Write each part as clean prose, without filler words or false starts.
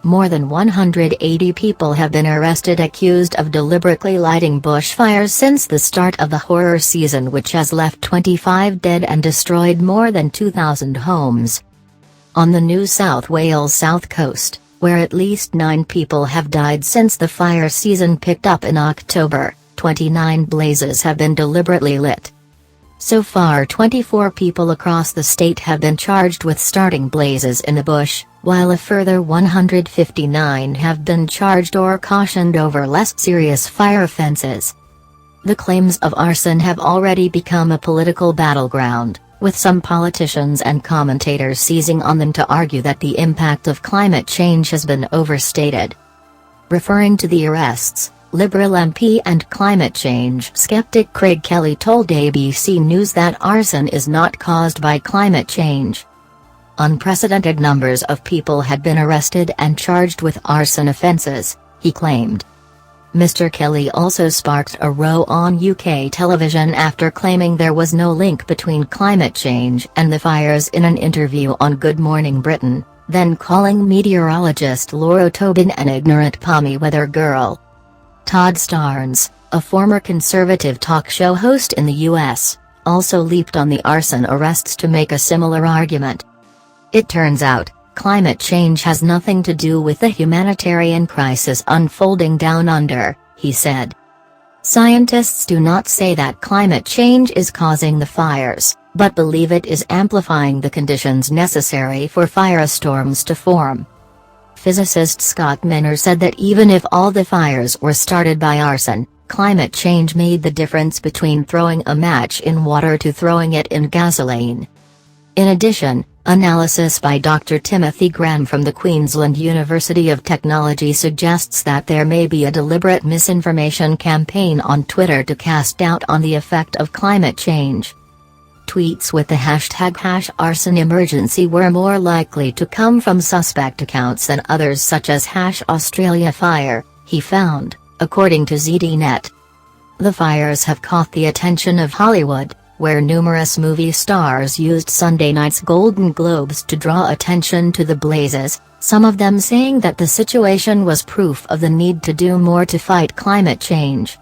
More than 180 people have been arrested accused of deliberately lighting bushfires since the start of the horror season, which has left 25 dead and destroyed more than 2,000 homes. On the New South Wales south coast, where at least 9 people have died since the fire season picked up in October, 29 blazes have been deliberately lit. So far 24 people across the state have been charged with starting blazes in the bush, while a further 159 have been charged or cautioned over less serious fire offences. The claims of arson have already become a political battleground, with some politicians and commentators seizing on them to argue that the impact of climate change has been overstated. Referring to the arrests, Liberal MP and climate change skeptic Craig Kelly told ABC News that arson is not caused by climate change. Unprecedented numbers of people had been arrested and charged with arson offences, he claimed. Mr. Kelly also sparked a row on UK television after claiming there was no link between climate change and the fires in an interview on Good Morning Britain, then calling meteorologist Laura Tobin an ignorant pommy weather girl. Todd Starnes, a former conservative talk show host in the US, also leaped on the arson arrests to make a similar argument. It turns out, climate change has nothing to do with the humanitarian crisis unfolding down under, he said. Scientists do not say that climate change is causing the fires, but believe it is amplifying the conditions necessary for firestorms to form. Physicist Scott Minner said that even if all the fires were started by arson, climate change made the difference between throwing a match in water to throwing it in gasoline. In addition, analysis by Dr. Timothy Graham from the Queensland University of Technology suggests that there may be a deliberate misinformation campaign on Twitter to cast doubt on the effect of climate change. Tweets with the hashtag #ArsonEmergency were more likely to come from suspect accounts than others such as #AustraliaFire, he found, according to ZDNet. The fires have caught the attention of Hollywood, where numerous movie stars used Sunday night's Golden Globes to draw attention to the blazes, some of them saying that the situation was proof of the need to do more to fight climate change.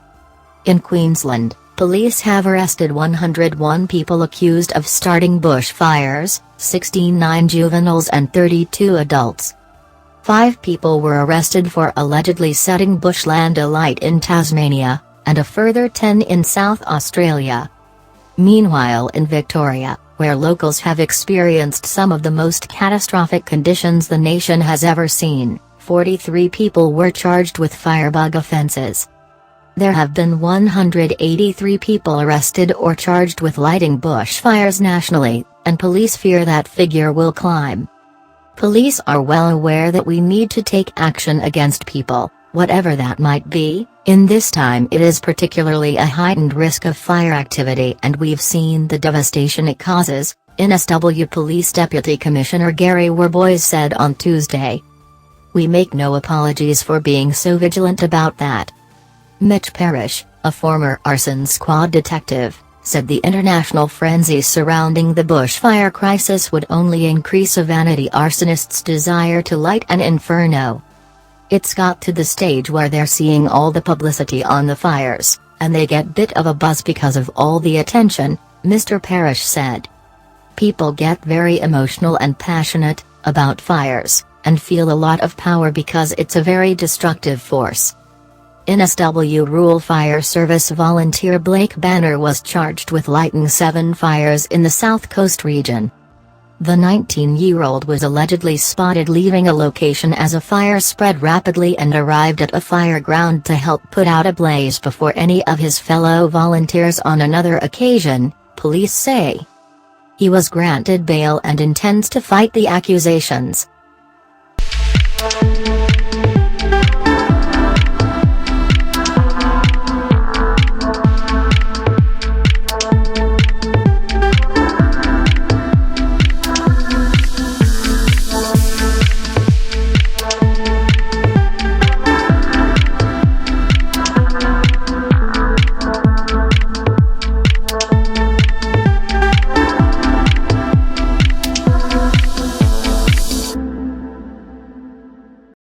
In Queensland, police have arrested 101 people accused of starting bushfires, 69 juveniles and 32 adults. 5 people were arrested for allegedly setting bushland alight in Tasmania, and a further 10 in South Australia. Meanwhile in Victoria, where locals have experienced some of the most catastrophic conditions the nation has ever seen, 43 people were charged with firebug offences. There have been 183 people arrested or charged with lighting bushfires nationally, and police fear that figure will climb. Police are well aware that we need to take action against people, whatever that might be. In this time it is particularly a heightened risk of fire activity, and we've seen the devastation it causes, NSW Police Deputy Commissioner Gary Warboys said on Tuesday. We make no apologies for being so vigilant about that. Mitch Parrish, a former arson squad detective, said the international frenzy surrounding the bushfire crisis would only increase a vanity arsonist's desire to light an inferno. It's got to the stage where they're seeing all the publicity on the fires, and they get bit of a buzz because of all the attention, Mr. Parrish said. People get very emotional and passionate about fires, and feel a lot of power because it's a very destructive force. NSW Rural Fire Service volunteer Blake Banner was charged with lighting 7 fires in the South Coast region. The 19-year-old was allegedly spotted leaving a location as a fire spread rapidly and arrived at a fireground to help put out a blaze before any of his fellow volunteers on another occasion, police say. He was granted bail and intends to fight the accusations.